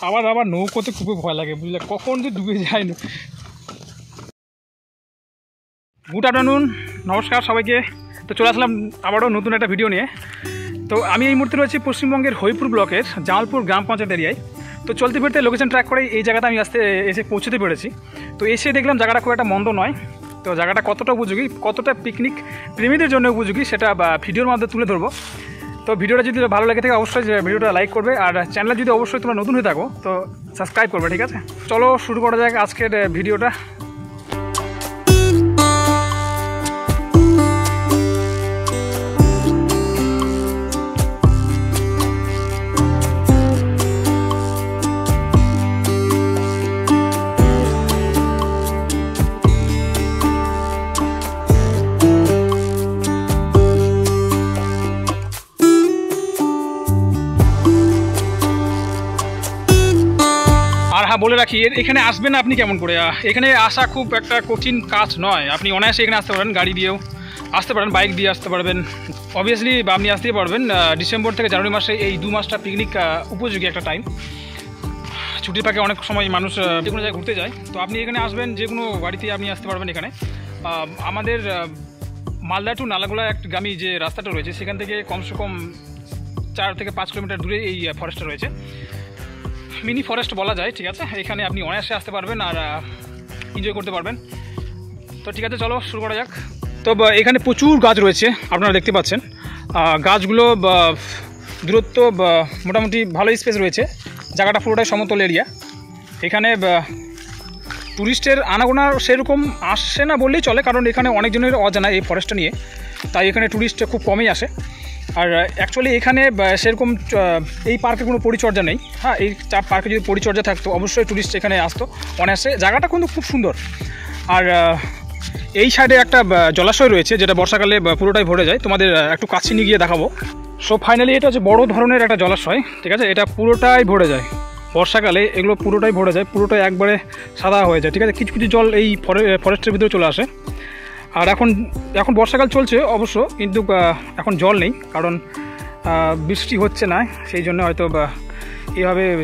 আবার আবার নৌকোতে খুবই ভয় লাগে, বুঝলে, কখন যে ডুবে যায় না। গুড আফটারনুন, নমস্কার সবাইকে। তো চলে আসলাম আবারও নতুন একটা ভিডিও নিয়ে। তো আমি এই মুহূর্তে রয়েছি পশ্চিমবঙ্গের হরিপুর ব্লকের জামালপুর গ্রাম পঞ্চায়েত এরিয়ায়। তো চলতে ফিরতে লোকেশন ট্র্যাক করে এই জায়গাটা আমি এসে পৌঁছতে পেরেছি। তো এসে দেখলাম জায়গাটা খুব একটা মন্দ নয়। তো জায়গাটা কতটা উপযোগী, কতটা পিকনিক প্রেমীদের জন্য উপযোগী সেটা ভিডিওর মাধ্যমে তুলে ধরবো। তো ভিডিওটা যদি ভালো লাগে থাকে অবশ্যই ভিডিওটা লাইক করবে, আর চ্যানেলে যদি অবশ্যই তোমরা নতুন হয়ে থাকো তো সাবস্ক্রাইব করবে, ঠিক আছে? চলো শুরু করা যাক আজকের ভিডিওটা। আর হ্যাঁ, বলে রাখি, এখানে আসবেন আপনি কেমন করে? এখানে আসা খুব একটা কঠিন কাজ নয়। আপনি অনায়াসে এখানে আসতে পারেন, গাড়ি দিয়েও আসতে পারেন, বাইক দিয়ে আসতে পারবেন। অবভিয়াসলি আপনি আসতেই পারবেন। ডিসেম্বর থেকে জানুয়ারি মাসে এই 2 মাসটা পিকনিক উপযোগী একটা টাইম। ছুটির পাকে অনেক সময় মানুষ যে কোনো জায়গায় ঘুরতে যায়। তো আপনি এখানে আসবেন, যে কোনো গাড়িতে আপনি আসতে পারবেন। এখানে আমাদের মালদা টু নালাগোলা গামী যে রাস্তাটা রয়েছে সেখান থেকে কমসে কম 4 থেকে 5 কিলোমিটার দূরে এই ফরেস্টটা রয়েছে। মিনি ফরেস্ট বলা যায়, ঠিক আছে? এখানে আপনি অনায়াসে আসতে পারবেন আর এনজয় করতে পারবেন। তো ঠিক আছে, চলো শুরু করা যাক। তো এখানে প্রচুর গাছ রয়েছে, আপনারা দেখতে পাচ্ছেন। গাছগুলো দূরত্ব মোটামুটি ভালো স্পেস রয়েছে। জায়গাটা পুরোটাই সমতল এরিয়া। এখানে ট্যুরিস্টের আনাগোনা সেরকম আসে না বললেই চলে, কারণ এখানে অনেকজনের অজানা এই ফরেস্টটা নিয়ে, তাই এখানে ট্যুরিস্ট খুব কমই আসে। আর অ্যাকচুয়ালি এখানে সেরকম এই পার্কে কোনো পরিচর্যা নেই। হ্যাঁ, এই পার্কে যদি পরিচর্যা থাকতো অবশ্যই ট্যুরিস্ট এখানে আসতো অনায়াসে। জায়গাটা কিন্তু খুব সুন্দর। আর এই সাইডে একটা জলাশয় রয়েছে যেটা বর্ষাকালে পুরোটাই ভরে যায়। তোমাদের একটু কাছে নিয়ে গিয়ে দেখাবো। সো ফাইনালি এটা হচ্ছে বড় ধরনের একটা জলাশয়, ঠিক আছে? এটা পুরোটাই ভরে যায় বর্ষাকালে, এগুলো পুরোটাই ভরে যায়, পুরোটাই একবারে সাদা হয়ে যায়, ঠিক আছে? কিছু কিছু জল এই ফরেস্টের ভিতরে চলে আসে। আর এখন বর্ষাকাল চলছে অবশ্য, কিন্তু এখন জল নেই, কারণ বৃষ্টি হচ্ছে না, সেই জন্য হয়তো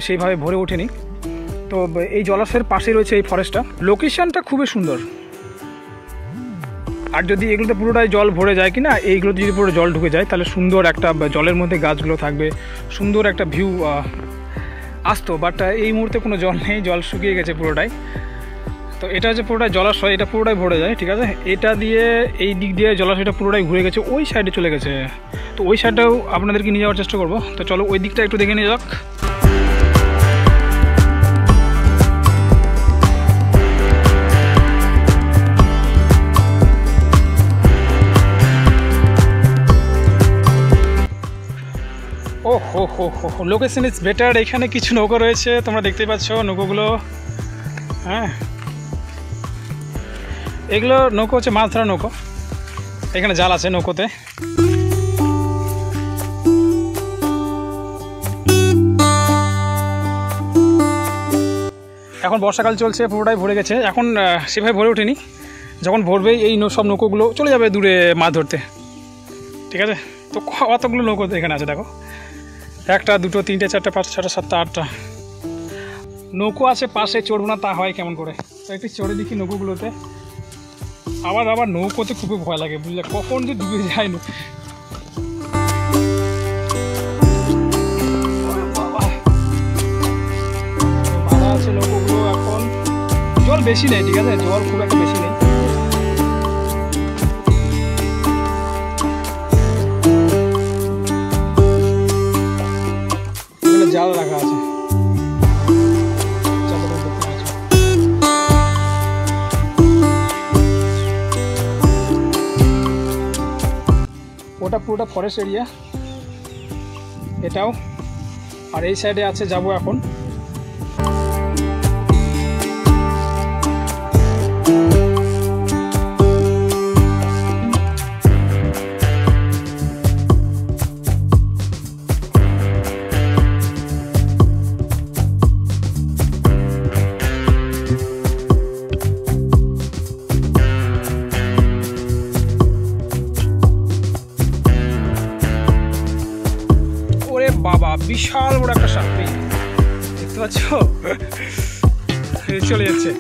সেইভাবে ভরে ওঠেনি। তো এই জলাশয়ের পাশে রয়েছে এই ফরেস্টটা। লোকেশনটা খুবই সুন্দর। আর যদি এগুলোতে পুরোটাই জল ভরে যায় কি না, এইগুলোতে যদি পুরো জল ঢুকে যায় তাহলে সুন্দর একটা জলের মধ্যে গাছগুলো থাকবে, সুন্দর একটা ভিউ আসতো। বাট এই মুহূর্তে কোনো জল নেই, জল শুকিয়ে গেছে পুরোটাই। তো এটা হচ্ছে পুরোটাই জলাশয়, এটা পুরোটাই ভরে যায়, ঠিক আছে? এটা দিয়ে এই দিক দিয়ে জলাশয়টা পুরোটাই ঘুরে গেছে, ওই সাইডে চলে গেছে। তো ওই সাইডটাও আপনাদেরকে নিয়ে যাওয়ার চেষ্টা করবো। তো চলো ওই দিকটা একটু দেখে নিয়ে যাক। ও হো হো হো, লোকেশন ইজ বেটার। এখানে কিছু নৌকো রয়েছে, তোমরা দেখতেই পাচ্ছ নৌকোগুলো। হ্যাঁ, এগুলো নৌকো হচ্ছে মাছ ধরা নৌকো। এখানে জাল আছে নৌকোতে। এখন বর্ষাকাল চলছে, পুরোটাই ভরে গেছে। এখন সেভাবে ভরে ওঠেনি, যখন ভরবে এই সব নৌকোগুলো চলে যাবে দূরে মাছ ধরতে, ঠিক আছে? তো অতগুলো নৌকো এখানে আছে, দেখো, 1, 2, 3, 4, 5, 6, 7, 8টা নৌকো আছে। পাশে চড়বো না তা হয় কেমন করে? তো একটু চড়ে দেখি নৌকোগুলোতে। আবার নৌকোতে খুবই ভয় লাগে, বুঝলে, কখন যে ডুবে যায় না। ভালো আছে নৌকোগুলো। এখন জল বেশি নেই, ঠিক আছে? জল খুব একটা বেশি নেই। এখানে জাল রাখা আছে। ওটা পুরোটা ফরেস্ট এরিয়া, এটাও। আর এই সাইডে আছে, যাবো এখন। বিশাল বড় একটা সাপ, দেখতে পাচ্ছ চলে যাচ্ছে।